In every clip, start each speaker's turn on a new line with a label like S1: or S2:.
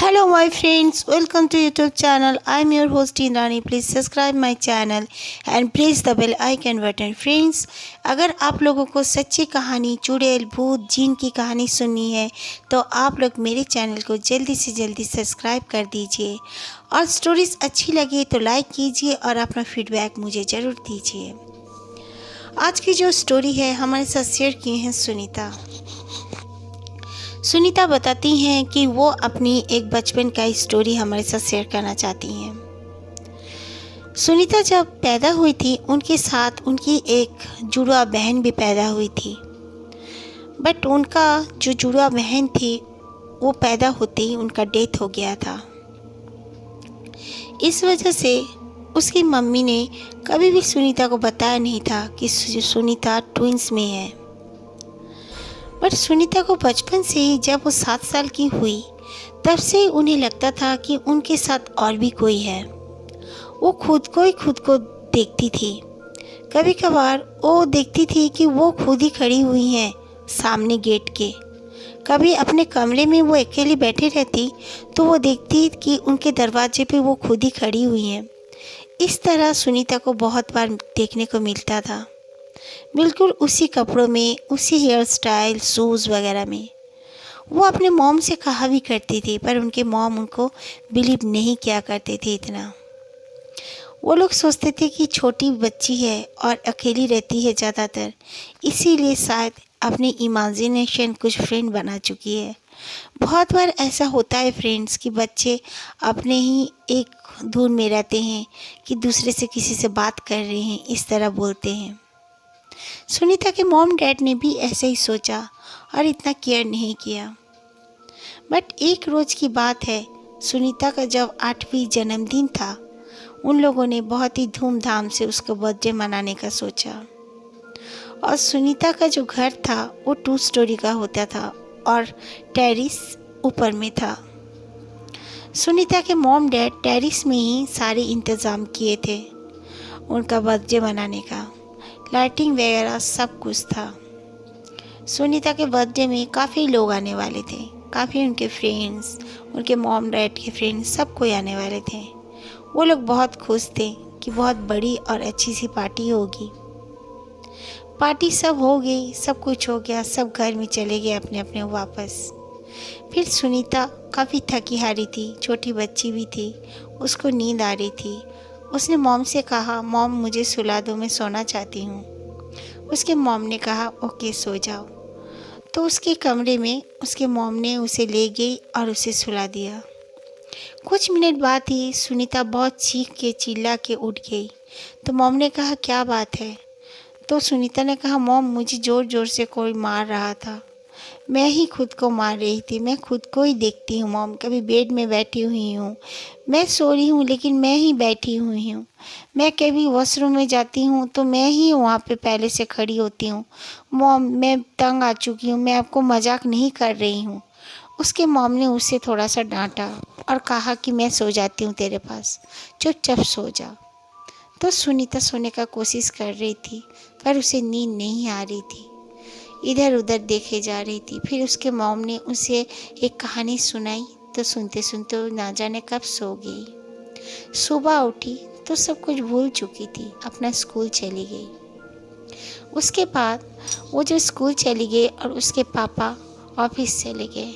S1: Hello my friends, welcome to YouTube channel. I am your host Indrani. Please subscribe my channel and press the bell icon button. Friends, अगर आप लोगों को सच्ची कहानी चुड़ैल भूत जीन की कहानी सुननी है तो आप लोग मेरे चैनल को जल्दी से जल्दी सब्सक्राइब कर दीजिए और स्टोरीज अच्छी लगे तो लाइक कीजिए और अपना फीडबैक मुझे ज़रूर दीजिए। आज की जो स्टोरी है हमारे साथ शेयर की है सुनीता बताती हैं कि वो अपनी एक बचपन का स्टोरी हमारे साथ शेयर करना चाहती हैं। सुनीता जब पैदा हुई थी उनके साथ उनकी एक जुड़वा बहन भी पैदा हुई थी, बट उनका जो जुड़वा बहन थी वो पैदा होते ही उनका डेथ हो गया था। इस वजह से उसकी मम्मी ने कभी भी सुनीता को बताया नहीं था कि सुनीता ट्विंस में है। बट सुनीता को बचपन से ही जब वो 7 साल की हुई तब से उन्हें लगता था कि उनके साथ और भी कोई है। वो खुद को देखती थी। कभी कभार वो देखती थी कि वो खुद ही खड़ी हुई हैं सामने गेट के। कभी अपने कमरे में वो अकेली बैठी रहती तो वो देखती कि उनके दरवाजे पे वो खुद ही खड़ी हुई हैं। इस तरह सुनीता को बहुत बार देखने को मिलता था, बिल्कुल उसी कपड़ों में, उसी हेयर स्टाइल, शूज़ वगैरह में। वो अपने मॉम से कहा भी करती थी पर उनके मॉम उनको बिलीव नहीं किया करते थे इतना। वो लोग सोचते थे कि छोटी बच्ची है और अकेली रहती है ज़्यादातर, इसीलिए शायद अपनी इमेजिनेशन कुछ फ्रेंड बना चुकी है। बहुत बार ऐसा होता है फ्रेंड्स कि बच्चे अपने ही एक धुन में रहते हैं कि दूसरे से किसी से बात कर रहे हैं, इस तरह बोलते हैं। सुनीता के मॉम डैड ने भी ऐसे ही सोचा और इतना केयर नहीं किया। बट एक रोज़ की बात है, सुनीता का जब 8वीं जन्मदिन था, उन लोगों ने बहुत ही धूमधाम से उसका बर्थडे मनाने का सोचा। और सुनीता का जो घर था वो 2 स्टोरी का होता था और टेरिस ऊपर में था। सुनीता के मॉम डैड टेरिस में ही सारे इंतज़ाम किए थे उनका बर्थडे मनाने का। लाइटिंग वगैरह सब कुछ था। सुनीता के बर्थडे में काफ़ी लोग आने वाले थे, काफ़ी उनके फ्रेंड्स, उनके मॉम डैड के फ्रेंड्स, सब कोई आने वाले थे। वो लोग बहुत खुश थे कि बहुत बड़ी और अच्छी सी पार्टी होगी। पार्टी सब हो गई, सब कुछ हो गया, सब घर में चले गए अपने अपने वापस। फिर सुनीता काफ़ी थकी हारी थी, छोटी बच्ची भी थी, उसको नींद आ रही थी। उसने मॉम से कहा, मॉम मुझे सुला दो, मैं सोना चाहती हूँ। उसके मॉम ने कहा ओके सो जाओ। तो उसके कमरे में उसके मॉम ने उसे ले गई और उसे सुला दिया। कुछ मिनट बाद ही सुनीता बहुत चीख के चिल्ला के उठ गई। तो मॉम ने कहा क्या बात है? तो सुनीता ने कहा मॉम मुझे ज़ोर ज़ोर से कोई मार रहा था, मैं ही खुद को मार रही थी, मैं खुद को ही देखती हूँ मॉम। कभी बेड में बैठी हुई हूँ, मैं सो रही हूँ लेकिन मैं ही बैठी हुई हूँ। मैं कभी वॉशरूम में जाती हूँ तो मैं ही वहाँ पे पहले से खड़ी होती हूँ। मॉम मैं तंग आ चुकी हूँ, मैं आपको मजाक नहीं कर रही हूँ। उसके मॉम ने उसे थोड़ा सा डांटा और कहा कि मैं सो जाती हूँ तेरे पास, चुपचाप सो जा। तो सुनीता सोने का कोशिश कर रही थी पर उसे नींद नहीं आ रही थी, इधर उधर देखे जा रही थी। फिर उसके मॉम ने उसे एक कहानी सुनाई तो सुनते सुनते वो ना जाने कब सो गई। सुबह उठी तो सब कुछ भूल चुकी थी, अपना स्कूल चली गई। उसके बाद वो जो स्कूल चली गई और उसके पापा ऑफिस चले गए।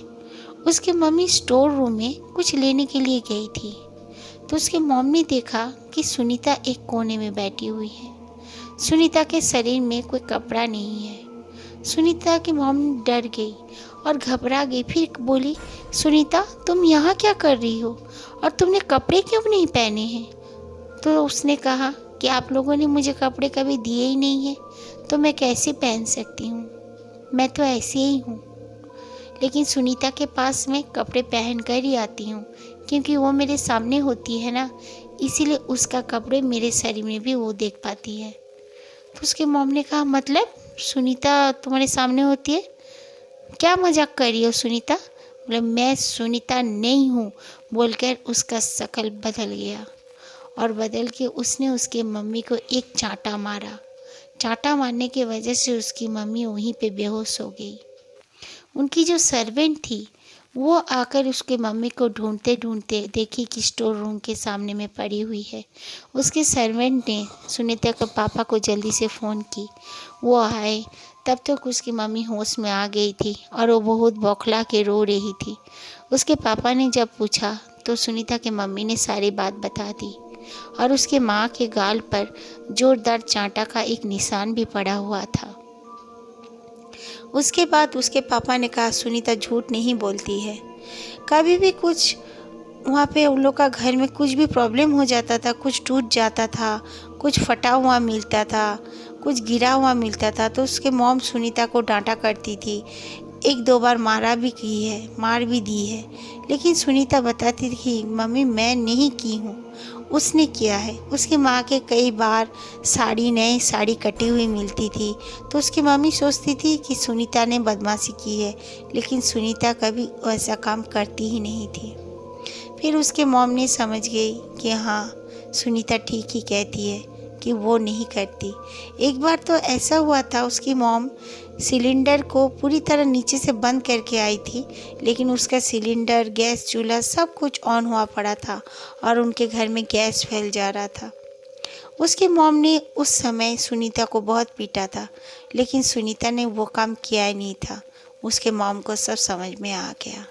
S1: उसके मम्मी स्टोर रूम में कुछ लेने के लिए गई थी तो उसके मॉम ने देखा कि सुनीता एक कोने में बैठी हुई है। सुनीता के शरीर में कोई कपड़ा नहीं है। सुनीता की मॉम डर गई और घबरा गई। फिर बोली सुनीता तुम यहाँ क्या कर रही हो और तुमने कपड़े क्यों नहीं पहने हैं? तो उसने कहा कि आप लोगों ने मुझे कपड़े कभी दिए ही नहीं है तो मैं कैसे पहन सकती हूँ, मैं तो ऐसे ही हूँ। लेकिन सुनीता के पास मैं कपड़े पहन कर ही आती हूँ क्योंकि वो मेरे सामने होती है ना, इसीलिए उसका कपड़े मेरे शरीर में भी वो देख पाती है। तो उसके मॉम ने कहा मतलब सुनीता तुम्हारे सामने होती है? क्या मजाक कर रही हो सुनीता? बोले मैं सुनीता नहीं हूँ बोलकर उसका शक्ल बदल गया और बदल के उसने उसके मम्मी को एक चांटा मारा। चांटा मारने की वजह से उसकी मम्मी वहीं पे बेहोश हो गई। उनकी जो सर्वेंट थी वो आकर उसके मम्मी को ढूंढते ढूंढते देखी कि स्टोर रूम के सामने में पड़ी हुई है। उसके सर्वेंट ने सुनीता के पापा को जल्दी से फ़ोन की। वो आए तब तक उसकी मम्मी होश में आ गई थी और वो बहुत बौखला के रो रही थी। उसके पापा ने जब पूछा तो सुनीता के मम्मी ने सारी बात बता दी और उसके माँ के गाल पर जोरदार चांटा का एक निशान भी पड़ा हुआ था। उसके बाद उसके पापा ने कहा, सुनीता झूठ नहीं बोलती है। कभी भी कुछ वहाँ पे उन लोग का घर में कुछ भी प्रॉब्लम हो जाता था, कुछ टूट जाता था, कुछ फटा हुआ मिलता था, कुछ गिरा हुआ मिलता था, तो उसके मॉम सुनीता को डांटा करती थी। एक दो बार मार भी दी है, लेकिन सुनीता बताती थी कि मम्मी मैं नहीं की हूँ, उसने किया है। उसकी माँ के कई बार नई साड़ी कटी हुई मिलती थी, तो उसकी मम्मी सोचती थी कि सुनीता ने बदमाशी की है, लेकिन सुनीता कभी ऐसा काम करती ही नहीं थी। फिर उसके मॉम ने समझ गई कि हाँ, सुनीता ठीक ही कहती है कि वो नहीं करती। एक बार तो ऐसा हुआ था, उसकी मॉम सिलेंडर को पूरी तरह नीचे से बंद करके आई थी, लेकिन उसका सिलेंडर, गैस चूल्हा सब कुछ ऑन हुआ पड़ा था और उनके घर में गैस फैल जा रहा था। उसके मॉम ने उस समय सुनीता को बहुत पीटा था, लेकिन सुनीता ने वो काम किया ही नहीं था। उसके मॉम को सब समझ में आ गया।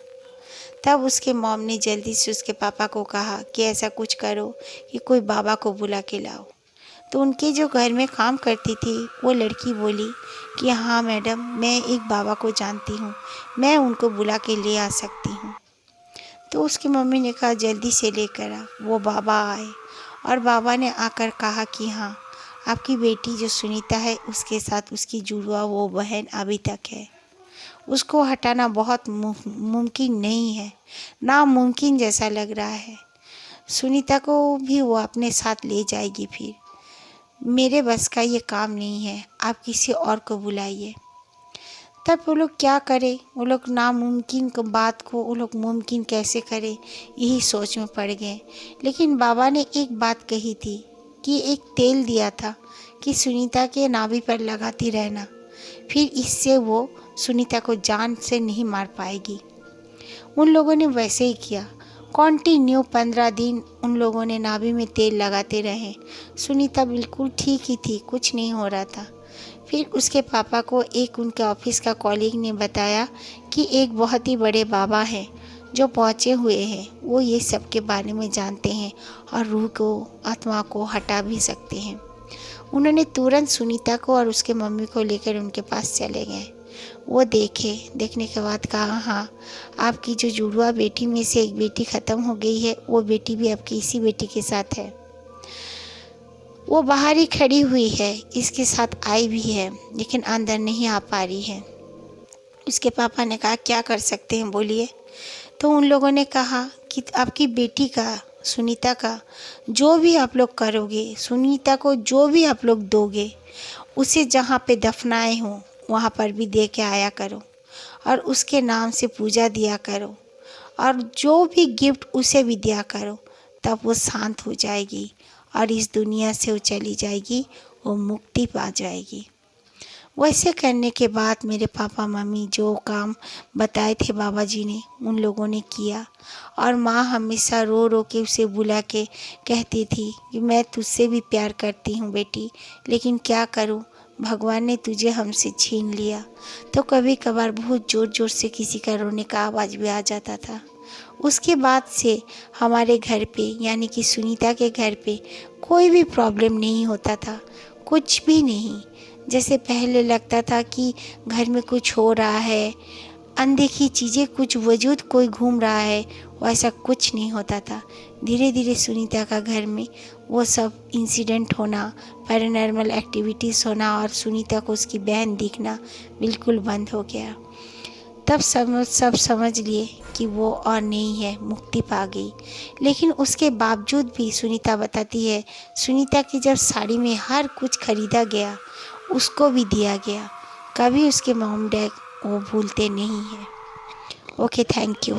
S1: तब उसके मॉम ने जल्दी से उसके पापा को कहा कि ऐसा कुछ करो कि कोई बाबा को बुला के लाओ। तो उनके जो घर में काम करती थी वो लड़की बोली कि हाँ मैडम, मैं एक बाबा को जानती हूँ, मैं उनको बुला के ले आ सकती हूँ। तो उसकी मम्मी ने कहा जल्दी से लेकर आ। वो बाबा आए और बाबा ने आकर कहा कि हाँ, आपकी बेटी जो सुनीता है उसके साथ उसकी जुड़वा वो बहन अभी तक है, उसको हटाना बहुत मुमकिन नहीं है, नामुमकिन जैसा लग रहा है। सुनीता को भी वो अपने साथ ले जाएगी। फिर मेरे बस का ये काम नहीं है, आप किसी और को बुलाइए। तब वो लोग क्या करें, वो लोग नामुमकिन बात को वो लोग मुमकिन कैसे करें, यही सोच में पड़ गए। लेकिन बाबा ने एक बात कही थी कि एक तेल दिया था कि सुनीता के नाभि पर लगाती रहना, फिर इससे वो सुनीता को जान से नहीं मार पाएगी। उन लोगों ने वैसे ही किया। कंटिन्यू 15 दिन उन लोगों ने नाभि में तेल लगाते रहे। सुनीता बिल्कुल ठीक ही थी, कुछ नहीं हो रहा था। फिर उसके पापा को एक उनके ऑफिस का कॉलीग ने बताया कि एक बहुत ही बड़े बाबा हैं जो पहुँचे हुए हैं, वो ये सब के बारे में जानते हैं और रूह को, आत्मा को हटा भी सकते हैं। उन्होंने तुरंत सुनीता को और उसके मम्मी को लेकर उनके पास चले गए। वो देखने के बाद कहा, हाँ, आपकी जो जुड़वा बेटी में से एक बेटी ख़त्म हो गई है, वो बेटी भी आपकी इसी बेटी के साथ है। वो बाहर ही खड़ी हुई है, इसके साथ आई भी है, लेकिन अंदर नहीं आ पा रही है। उसके पापा ने कहा क्या कर सकते हैं, बोलिए। तो उन लोगों ने कहा कि आपकी बेटी का, सुनीता का जो भी आप लोग करोगे, सुनीता को जो भी आप लोग दोगे, उसे जहाँ पे दफनाए हों वहाँ पर भी दे के आया करो और उसके नाम से पूजा दिया करो और जो भी गिफ्ट उसे भी दिया करो, तब वो शांत हो जाएगी और इस दुनिया से वो चली जाएगी, वो मुक्ति पा जाएगी। वैसे करने के बाद मेरे पापा मम्मी जो काम बताए थे बाबा जी ने, उन लोगों ने किया। और माँ हमेशा रो रो के उसे बुला के कहती थी कि मैं तुझसे भी प्यार करती हूँ बेटी, लेकिन क्या करूँ, भगवान ने तुझे हमसे छीन लिया। तो कभी कभार बहुत ज़ोर ज़ोर से किसी का रोने का आवाज़ भी आ जाता था। उसके बाद से हमारे घर पे, यानी कि सुनीता के घर पे, कोई भी प्रॉब्लम नहीं होता था, कुछ भी नहीं। जैसे पहले लगता था कि घर में कुछ हो रहा है, अनदेखी चीज़ें कुछ वजूद कोई घूम रहा है, वैसा कुछ नहीं होता था। धीरे धीरे सुनीता का घर में वो सब इंसिडेंट होना, पैरानॉर्मल एक्टिविटीज़ होना और सुनीता को उसकी बहन दिखना बिल्कुल बंद हो गया। तब सब समझ लिए कि वो और नहीं है, मुक्ति पा गई। लेकिन उसके बावजूद भी सुनीता बताती है, सुनीता की जब साड़ी में हर कुछ खरीदा गया, उसको भी दिया गया, कभी उसके मॉम डैड वो भूलते नहीं हैं। Okay, thank you.